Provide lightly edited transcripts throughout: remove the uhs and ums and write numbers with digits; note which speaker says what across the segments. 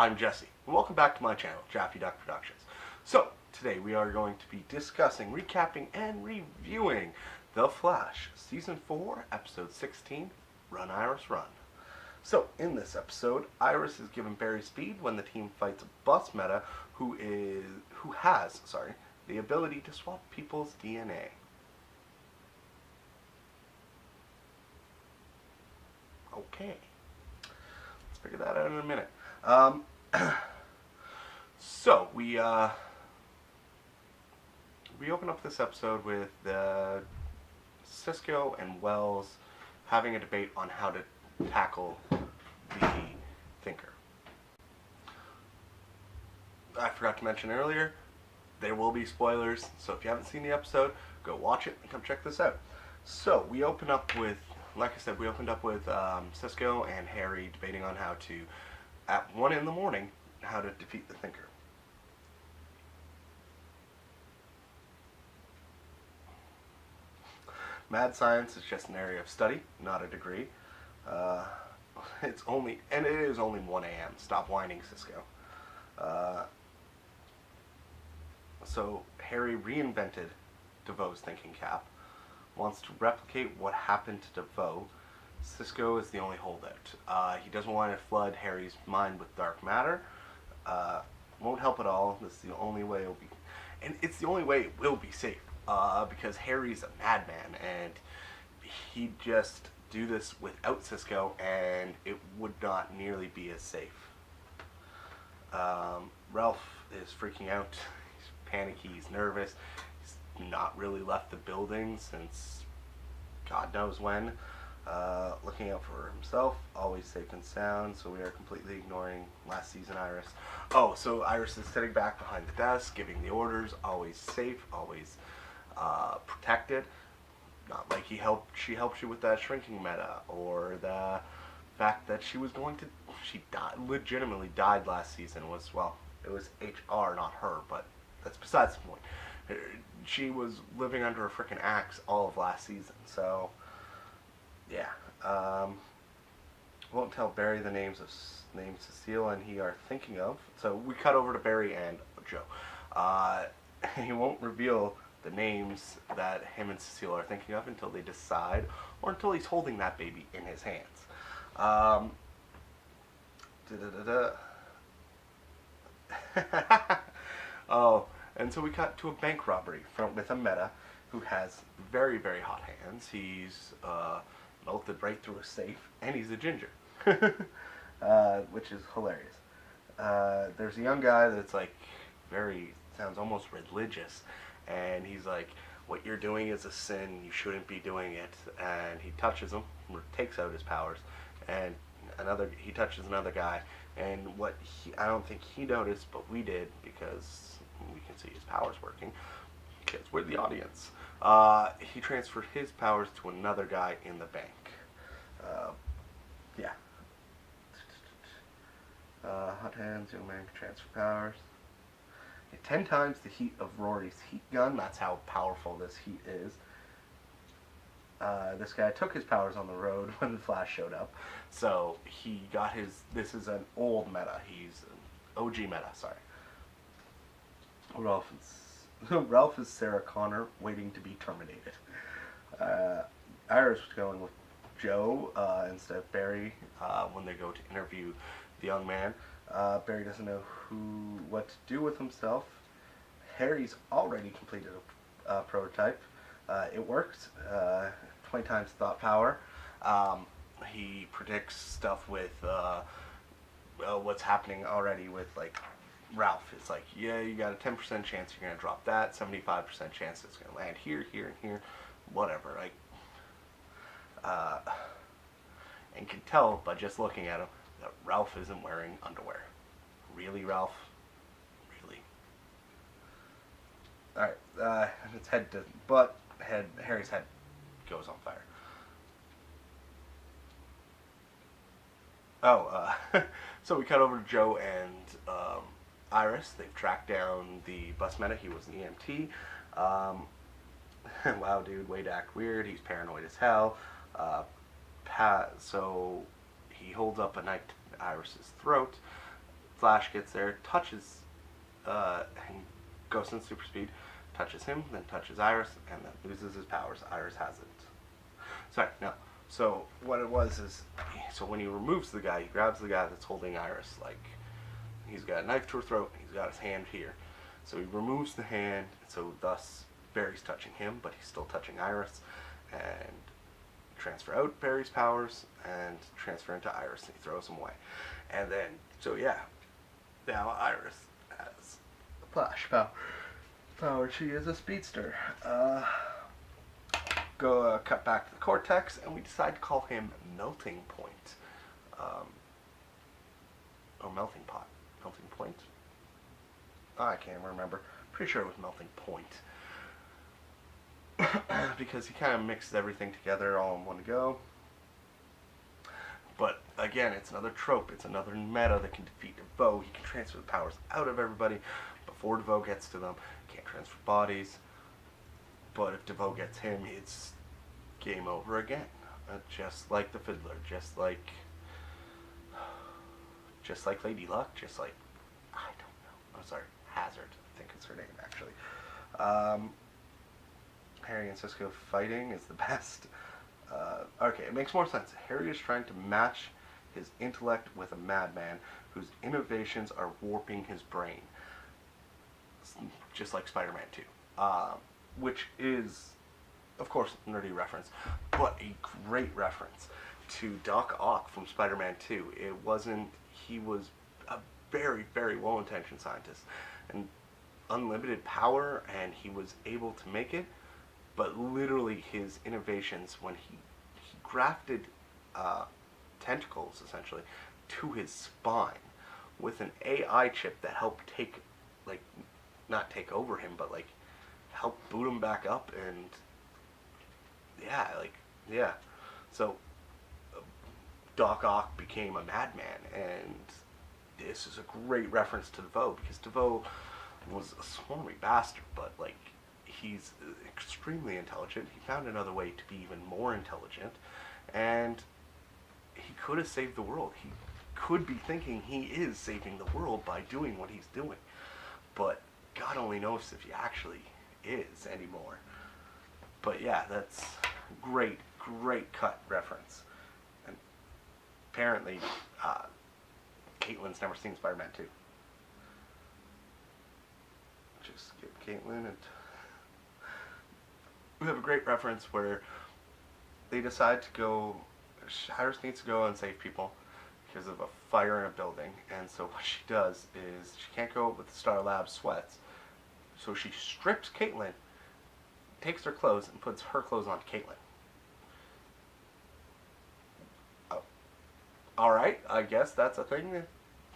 Speaker 1: I'm Jesse, and welcome back to my channel, JaffyDuck Productions. So, today we are going to be discussing, recapping, and reviewing The Flash, Season 4, Episode 16, Run Iris Run. So, in this episode, Iris is given Barry speed when the team fights a bus meta who has the ability to swap people's DNA. Okay. Let's figure that out in a minute. So we open up this episode with Cisco and Wells having a debate on how to tackle the Thinker. I forgot to mention earlier, there will be spoilers, so if you haven't seen the episode, go watch it and come check this out. So we open up with, like I said, we opened up with Cisco and Harry debating on how to, at 1 in the morning, how to defeat the Thinker. Mad science is just an area of study, not a degree. It is only 1 a.m. Stop whining, Cisco. So Harry reinvented DeVoe's thinking cap, wants to replicate what happened to DeVoe. Cisco is the only holdout. He doesn't want to flood Harry's mind with dark matter. Won't help at all. This is the only way it'll be, and it's the only way it will be safe. Because Harry's a madman, and he'd just do this without Cisco, and it would not nearly be as safe. Ralph is freaking out. He's panicky. He's nervous. He's not really left the building since God knows when. Looking out for himself, always safe and sound, so we are completely ignoring last season Iris. Oh, so Iris is sitting back behind the desk, giving the orders, always safe, always protected. Not like she helped you with that shrinking meta, or the fact that she legitimately died last season. It was HR, not her, but that's besides the point. She was living under a freaking axe all of last season, so yeah. Won't tell Barry the names Cecile and he are thinking of. So we cut over to Barry and Joe. He won't reveal the names that him and Cecile are thinking of until they decide, or until he's holding that baby in his hands. Oh, and so we cut to a bank robbery with a meta who has very, very hot hands. He's melted right through a safe, and he's a ginger, which is hilarious. There's a young guy that's like sounds almost religious, and he's like, what you're doing is a sin, you shouldn't be doing it. And he touches him, or takes out his powers, and he touches another guy, and I don't think he noticed, but we did, because we can see his powers working, because we're the audience. He transferred his powers to another guy in the bank. Yeah. Hot hands, young man can transfer powers. 10 times the heat of Rory's heat gun. That's how powerful this heat is. This guy took his powers on the road when the Flash showed up. So he got this is an old meta. He's an OG meta, sorry. Ralph is Sarah Connor waiting to be terminated. Iris was going with Joe instead of Barry when they go to interview the young man. Barry doesn't know what to do with himself. Harry's already completed a prototype. It works. 20 times thought power. He predicts stuff with what's happening already with like Ralph. It's like, yeah, you got a 10% chance you're going to drop that, 75% chance it's going to land here, here, and here, whatever. And can tell by just looking at him that Ralph isn't wearing underwear. Really, Ralph? Really? Alright, its head Harry's head goes on fire. Oh, so we cut over to Joe and Iris. They've tracked down the bus meta. He was an EMT. Wow, dude, way to act weird. He's paranoid as hell. So he holds up a knife to Iris's throat. Flash gets there, touches, and goes in super speed, touches him, then touches Iris, and then loses his powers. Iris has it. Sorry, no. So what it was is, so when he removes the guy, he grabs the guy that's holding Iris, like he's got a knife to her throat, and he's got his hand here. So he removes the hand, so thus Barry's touching him, but he's still touching Iris, and transfer out Barry's powers and transfer into Iris, and he throws him away. And then, so yeah, now Iris has Flash power. She is a speedster. Cut back to the Cortex, and we decide to call him Melting Point. Or Melting Pot. Melting Point? Oh, I can't remember. Pretty sure it was Melting Point. Because he kind of mixed everything together all in one go. But again, it's another trope. It's another meta that can defeat DeVoe. He can transfer the powers out of everybody before DeVoe gets to them. Can't transfer bodies. But if DeVoe gets him, it's game over again. Just like the Fiddler. Just like Lady Luck. Just like, I don't know. I'm sorry, Hazard. I think it's her name, actually. Harry and Cisco fighting is the best. Okay, it makes more sense. Harry is trying to match his intellect with a madman whose innovations are warping his brain. Just like Spider-Man 2. Which is, of course, a nerdy reference, but a great reference to Doc Ock from Spider-Man 2. He was a very, very well-intentioned scientist and unlimited power, and he was able to make it. But literally his innovations, when he grafted tentacles, essentially, to his spine with an AI chip that helped not take over him, but, help boot him back up, and, yeah. So, Doc Ock became a madman, and this is a great reference to DeVoe, because DeVoe was a swarmy bastard, but, he's extremely intelligent. He found another way to be even more intelligent, and he could have saved the world. He could be thinking he is saving the world by doing what he's doing, but God only knows if he actually is anymore. But yeah, that's great cut reference. And apparently, Caitlin's never seen Spider-Man 2. Just skip Caitlin, and we have a great reference where they decide to go, Iris needs to go and save people because of a fire in a building, and so what she does is she can't go with the Star Labs sweats, so she strips Caitlin, takes her clothes, and puts her clothes on Caitlin. Oh. Alright, I guess that's a thing that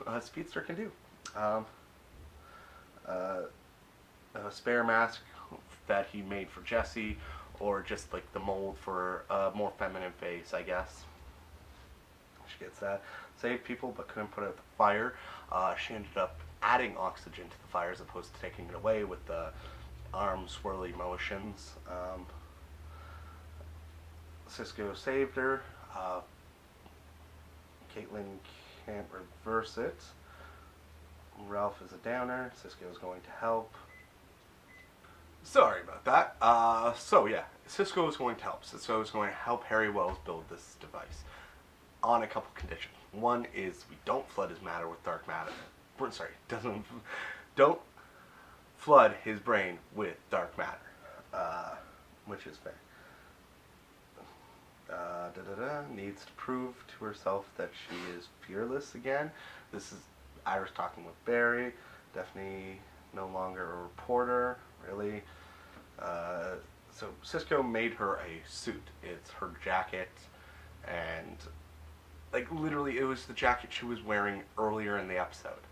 Speaker 1: a speedster can do. A spare mask that he made for Jessie, or just the mold for a more feminine face, I guess. She gets that. Saved people, but couldn't put out the fire. She ended up adding oxygen to the fire as opposed to taking it away with the arm swirly motions. Cisco saved her. Caitlin can't reverse it. Ralph is a downer. Cisco is going to help. Sorry about that. So yeah, Cisco is going to help. Cisco is going to help Harry Wells build this device on a couple conditions. One is we don't flood his matter with dark matter. Don't flood his brain with dark matter, which is fair. Needs to prove to herself that she is fearless again. This is Iris talking with Barry. Definitely no longer a reporter, really. So Cisco made her a suit. It's her jacket, and literally it was the jacket she was wearing earlier in the episode.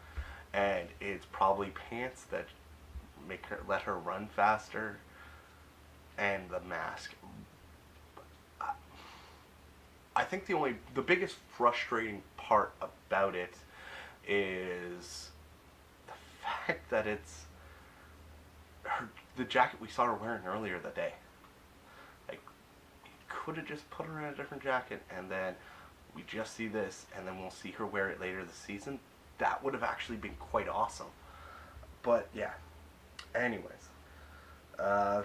Speaker 1: And it's probably pants that let her run faster, and the mask. I think the biggest frustrating part about it is the fact that it's the jacket we saw her wearing earlier that day. You could have just put her in a different jacket, and then we just see this, and then we'll see her wear it later this season. that would have actually been quite awesome. But yeah, anyways, uh,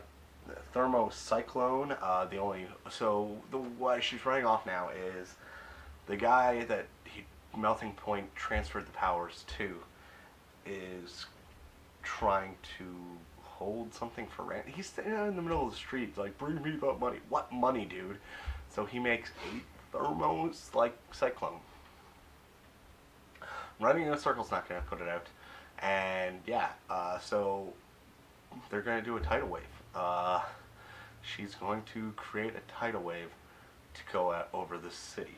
Speaker 1: Thermocyclone. The why she's running off now is the guy that Melting Point transferred the powers to is trying to hold something for rent. He's standing in the middle of the street, like, bring me that money. What money, dude? So he makes a thermos like cyclone. Running in a circle's not going to put it out. And yeah, so they're going to do a tidal wave. She's going to create a tidal wave to go out over the city.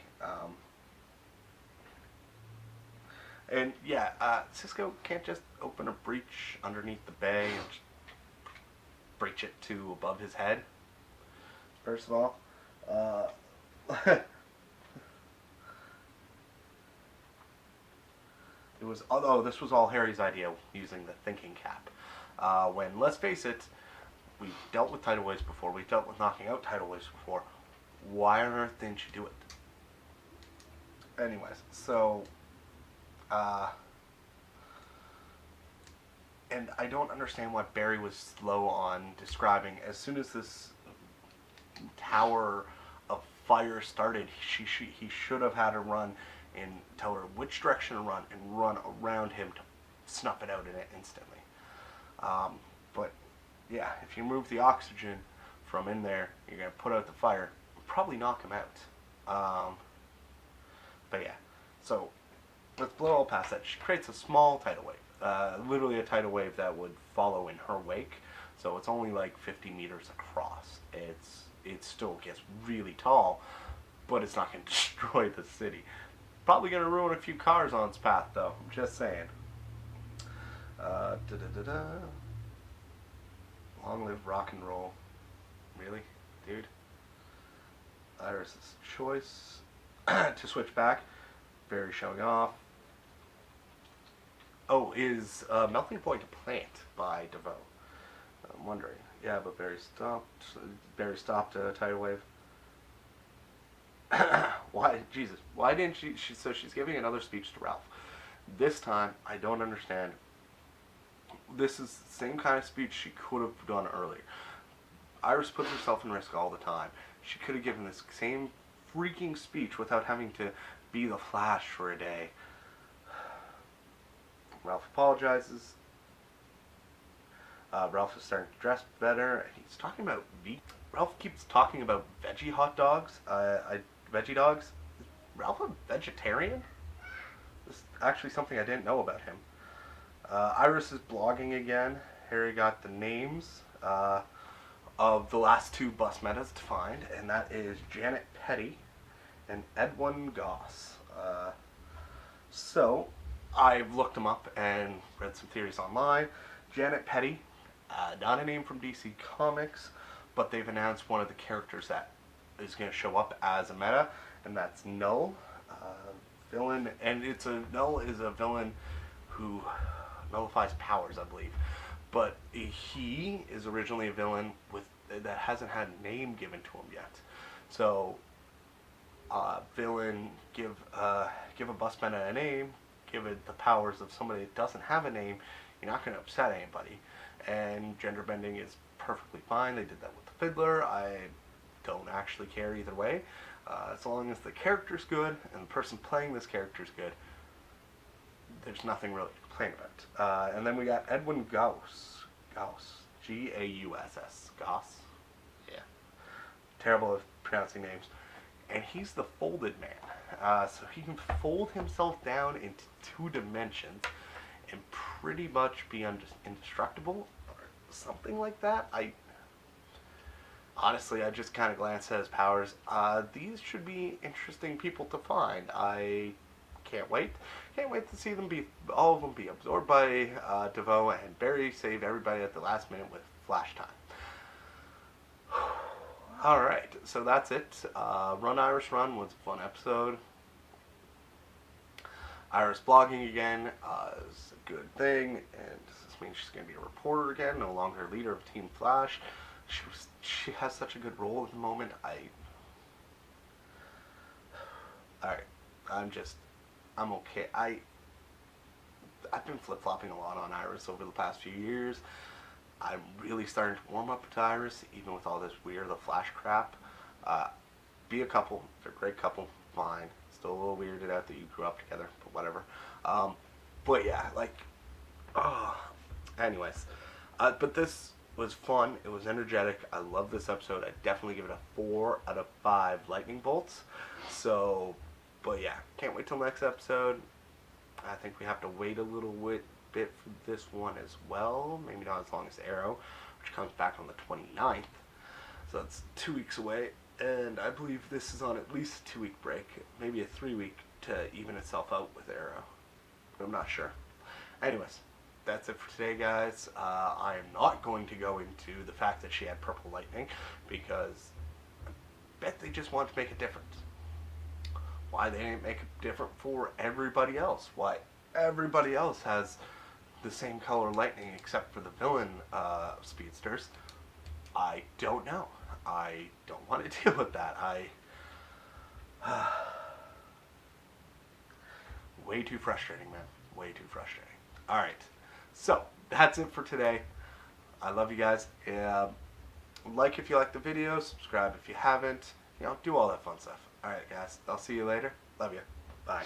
Speaker 1: And yeah, Cisco can't just open a breach underneath the bay and just breach it to above his head. First of all, it was, although this was all Harry's idea using the thinking cap. When, let's face it, we've dealt with tidal waves before, we've dealt with knocking out tidal waves before. Why on earth didn't you do it? Anyways, so, and I don't understand why Barry was slow on describing. As soon as this tower of fire started, he should have had her run and tell her which direction to run and run around him to snuff it out in it instantly. But yeah, if you move the oxygen from in there, you're going to put out the fire, probably knock him out. But yeah, so let's blow all past that. She creates a small tidal wave, literally a tidal wave that would follow in her wake. So it's only like 50 meters across. It still gets really tall, but it's not going to destroy the city. Probably going to ruin a few cars on its path, though. I'm just saying. Long live rock and roll. Really? Dude? Iris's choice to switch back. Barry showing off. Oh, is Melting Point a plant by DeVoe? I'm wondering. Yeah, but Barry stopped a tidal wave. Why, Jesus, why didn't so she's giving another speech to Ralph. This time, I don't understand. This is the same kind of speech she could have done earlier. Iris puts herself in risk all the time. She could have given this same freaking speech without having to be the Flash for a day. Ralph apologizes. Ralph is starting to dress better. He's talking about Ralph keeps talking about veggie hot dogs. Veggie dogs. Is Ralph a vegetarian? This is actually something I didn't know about him. Iris is blogging again. Harry got the names of the last two bus metas to find, and that is Janet Petty and Edwin Goss. So I've looked them up and read some theories online. Janet Petty, not a name from DC Comics, but they've announced one of the characters that is going to show up as a meta, and that's Null, villain, and Null is a villain who nullifies powers, I believe, but he is originally a villain that hasn't had a name given to him yet. So, villain, give a bus meta a name, give it the powers of somebody that doesn't have a name. You're not going to upset anybody, and gender bending is perfectly fine. They did that with the Fiddler. I don't actually care either way. As long as the character's good and the person playing this character's good, there's nothing really to complain about. And then we got Edwin Gauss. Gauss. Gauss? Yeah. Terrible at pronouncing names. And he's the folded man. So he can fold himself down into 2 dimensions and pretty much be indestructible or something like that. Honestly, I just kind of glanced at his powers. These should be interesting people to find. I can't wait. Can't wait to see them all of them be absorbed by DeVoe, and Barry save everybody at the last minute with flash time. Alright, so that's it. Run Iris Run was a fun episode. Iris blogging again is a good thing, and this means she's going to be a reporter again, no longer leader of Team Flash. She has such a good role at the moment. Alright, I'm okay. been flip-flopping a lot on Iris over the past few years. I'm really starting to warm up to Iris, even with all this weird, the Flash crap. Be a couple. They're a great couple. Fine. Still a little weirded out that you grew up together, but whatever. But yeah, like, anyways. But this was fun. It was energetic. I love this episode. I definitely give it a 4 out of 5 lightning bolts. So, but yeah, can't wait till next episode. I think we have to wait a little bit for this one as well. Maybe not as long as Arrow, which comes back on the 29th. So that's 2 weeks away. And I believe this is on at least a 2-week break. Maybe a 3-week to even itself out with Arrow. I'm not sure. Anyways, that's it for today, guys. I am not going to go into the fact that she had purple lightning, because I bet they just want to make it different. Why they didn't make it different for everybody else? Why everybody else has the same color lightning except for the villain speedsters? I don't know. I don't want to deal with that. Way too frustrating, man. Way too frustrating. Alright, so that's it for today. I love you guys. Like if you like the video, subscribe if you haven't. You know, do all that fun stuff. Alright, guys. I'll see you later. Love you. Bye.